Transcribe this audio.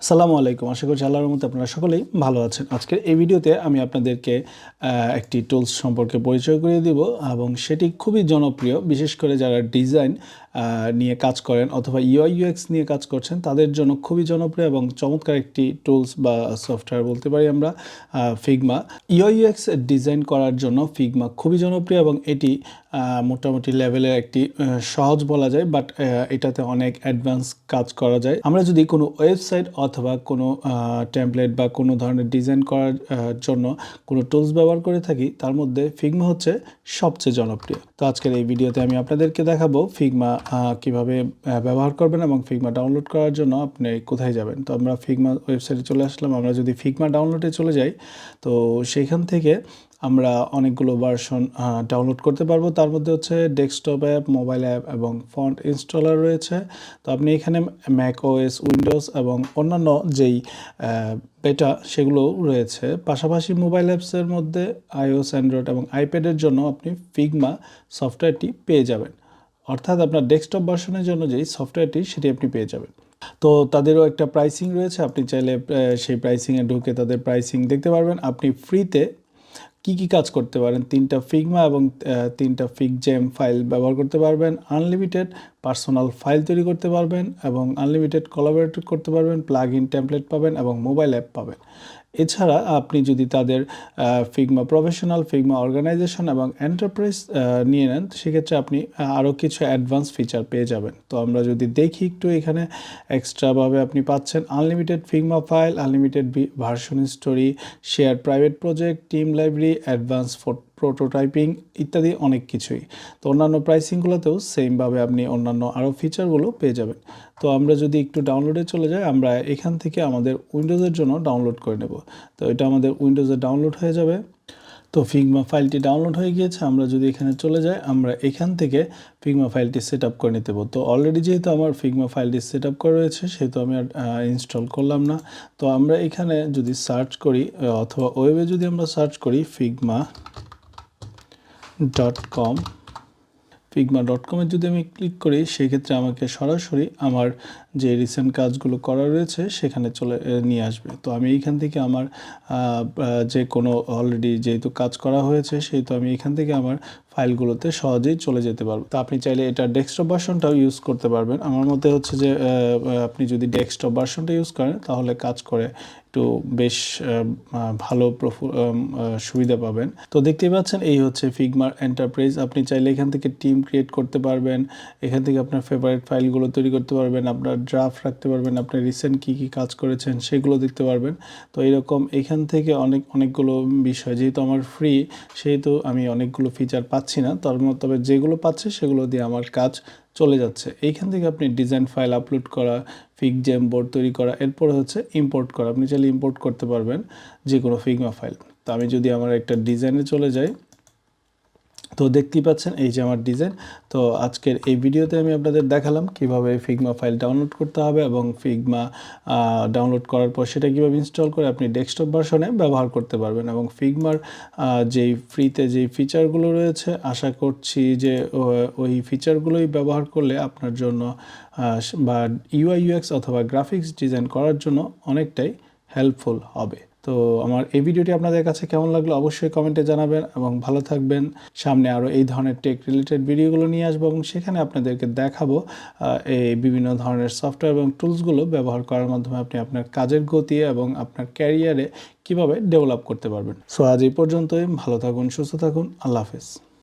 আসসালামু আলাইকুম। আশা করছি আল্লাহর রহমতে আপনারা সকলেই ভালো আছেন। আজকের এই ভিডিওতে আমি আপনাদেরকে একটি টুলস সম্পর্কে পরিচয় করিয়ে দিব এবং সেটি খুবই জনপ্রিয়, বিশেষ করে যারা ডিজাইন নিয়ে কাজ করেন অথবা UI UX নিয়ে কাজ করছেন তাদের জন্য খুবই জনপ্রিয় এবং চমৎকার একটি টুলস বা সফটওয়্যার বলতে পারি আমরা, ফিগমা। UI UX ডিজাইন করার জন্য ফিগমা খুবই জনপ্রিয় এবং এটি মোটামুটি লেভেলের একটি সহজ বলা যায়, বাট এটাতে অনেক অ্যাডভান্স কাজ করা যায়। আমরা যদি কোনো ওয়েবসাইট অথবা কোনো টেমপ্লেট বা কোনো ধরনের ডিজাইন করার জন্য কোনো টুলস ব্যবহার করে থাকি, তার মধ্যে ফিগমা হচ্ছে সবচেয়ে জনপ্রিয়। তো আজকের এই ভিডিওতে আমি আপনাদেরকে দেখাবো ফিগমা কিভাবে ব্যবহার করবেন এবং ফিগমা ডাউনলোড করার জন্য আপনি কোথায় যাবেন। তো আমরা ফিগমা ওয়েবসাইটে চলে আসলাম। আমরা যদি ফিগমা ডাউনলোডে চলে যাই, তো সেইখান থেকে আমরা অনেকগুলো ভার্সন ডাউনলোড করতে পারবো। তার মধ্যে হচ্ছে ডেস্কটপ অ্যাপ, মোবাইল অ্যাপ এবং ফন্ট ইনস্টলার রয়েছে। তো আপনি এখানে ম্যাক ওএস, উইন্ডোজ এবং অন্যান্য যেই বেটা সেগুলো রয়েছে। পাশাপাশি মোবাইল অ্যাপসের মধ্যে iOS, অ্যান্ড্রয়েড এবং আইপ্যাডের জন্য আপনি ফিগমা সফটওয়্যারটি পেয়ে যাবেন। অর্থাৎ আপনার ডেস্কটপ ভার্সনের জন্য যেই সফটওয়্যারটি সেটি আপনি পেয়ে যাবেন। তো তাদেরও একটা প্রাইসিং রয়েছে, আপনি চাইলে সেই প্রাইসিংয়ে ঢুকে তাদের প্রাইসিং দেখতে পারবেন। আপনি ফ্রিতে কি কাজ করতে পারেন, 3টা ফিগমা এবং 3টা ফিগজেম ফাইল ব্যবহার করতে পারবেন। আনলিমিটেড পার্সোনাল ফাইল তৈরি করতে পারবেন এবং আনলিমিটেড কোলাবোরেট করতে পারবেন, প্লাগ ইন টেমপ্লেট পাবেন এবং মোবাইল অ্যাপ পাবেন। এছাড়া আপনি যদি তাদের ফিগমা প্রফেশনাল, ফিগমা অর্গানাইজেশন এবং এন্টারপ্রাইজ নিয়ে নেন, সেক্ষেত্রে আপনি আরও কিছু অ্যাডভান্স ফিচার পেয়ে যাবেন। তো আমরা যদি দেখি একটু, এখানে এক্সট্রাভাবে আপনি পাচ্ছেন unlimited Figma file, unlimited version story, share private project, team library, advance prototyping ইত্যাদি অনেক কিছুই। তো অন্যান্য প্রাইসিংগুলোতেও সেমভাবে আপনি অন্যান্য আরও ফিচারগুলো পেয়ে যাবেন। তো আমরা যদি একটু ডাউনলোডে চলে যাই, আমরা এখান থেকে আমাদের উইন্ডোজের জন্য ডাউনলোড করে নেব। তো এটা আমাদের উইন্ডোজে ডাউনলোড হয়ে যাবে। তো ফিগমা ফাইলটি ডাউনলোড হয়ে গিয়েছে। আমরা যদি এখানে চলে যাই, আমরা এখান থেকে ফিগমা ফাইলটি সেট আপ করে নিতে পারবো। তো অলরেডি যেহেতু আমার ফিগমা ফাইলটি সেট আপ করা রয়েছে, সেহেতু আমি আর ইনস্টল করলাম না। তো আমরা এখানে যদি সার্চ করি অথবা ওয়েবে যদি আমরা সার্চ করি figma.com, figma.com যদি আমি ক্লিক করি, সেক্ষেত্রে আমাকে সরাসরি আমার যে রিসেন্ট কাজগুলো করা রয়েছে সেখানে নিয়ে আসবে। তো আমি এইখান থেকে আমার যে কোনো অলরেডি যেহেতু কাজ করা হয়েছে, সেহেতু আমি এখান থেকে আমার ফাইলগুলোতে সহজেই চলে যেতে পারবো। তো আপনি চাইলে এটা ডেস্কটপ ভার্সনটাও ইউজ করতে পারবেন। আমার মতে হচ্ছে যে আপনি যদি ডেস্কটপ ভার্সনটা ইউজ করেন, তাহলে কাজ করে একটু বেশ ভালো সুবিধা পাবেন। তো দেখতেই পাচ্ছেন, এই হচ্ছে ফিগমার এন্টারপ্রাইজ। আপনি চাইলে এখান থেকে টিম ক্রিয়েট করতে পারবেন, এখান থেকে আপনার ফেভারিট ফাইলগুলো তৈরি করতে পারবেন, আপনার ড্রাফট রাখতে পারবেন, আপনি রিসেন্ট কী কাজ করেছেন সেগুলো দেখতে পারবেন। তো এরকম এখান থেকে অনেকগুলো বিষয়, যেহেতু আমার ফ্রি, সেহেতু আমি অনেকগুলো ফিচার পাচ্ছি না, তবে যেগুলো পাচ্ছি সেগুলো দিয়ে আমার কাজ চলে যাচ্ছে। এইখান থেকে আপনি ডিজাইন ফাইল আপলোড করা, ফিগজেম বোর্ড তৈরি করা, এরপরে হচ্ছে ইম্পোর্ট করা। আপনি চাইলে ইম্পোর্ট করতে পারবেন যে কোনো ফিগমা ফাইল। তো আমি যদি আমার একটা ডিজাইনে চলে যাই, তো দেখতেই পাচ্ছেন এই যে আমার ডিজাইন। তো আজকের এই ভিডিওতে আমি আপনাদের দেখালাম কিভাবে ফিগমা ফাইল ডাউনলোড করতে হবে এবং ফিগমা ডাউনলোড করার পর সেটা কীভাবে ইনস্টল করে আপনি ডেস্কটপ ভার্সনে ব্যবহার করতে পারবেন। এবং ফিগমার যেই ফ্রিতে যেই ফিচারগুলো রয়েছে, আশা করছি যে ওই ফিচারগুলোই ব্যবহার করলে আপনার জন্য বা UI UX অথবা গ্রাফিক্স ডিজাইন করার জন্য অনেকটাই হেল্পফুল হবে। তো আমার এই ভিডিওটি আপনাদের কাছে কেমন লাগলো অবশ্যই কমেন্টে জানাবেন এবং ভালো থাকবেন। সামনে আরও এই ধরনের টেক রিলেটেড ভিডিওগুলো নিয়ে আসবো এবং সেখানে আপনাদেরকে দেখাবো এই বিভিন্ন ধরনের সফটওয়্যার এবং টুলসগুলো ব্যবহার করার মাধ্যমে আপনি আপনার কাজের গতি এবং আপনার ক্যারিয়ারে কিভাবে ডেভেলপ করতে পারবেন। সো আজ এই পর্যন্তই। ভালো থাকুন, সুস্থ থাকুন, আল্লাহ হাফেজ।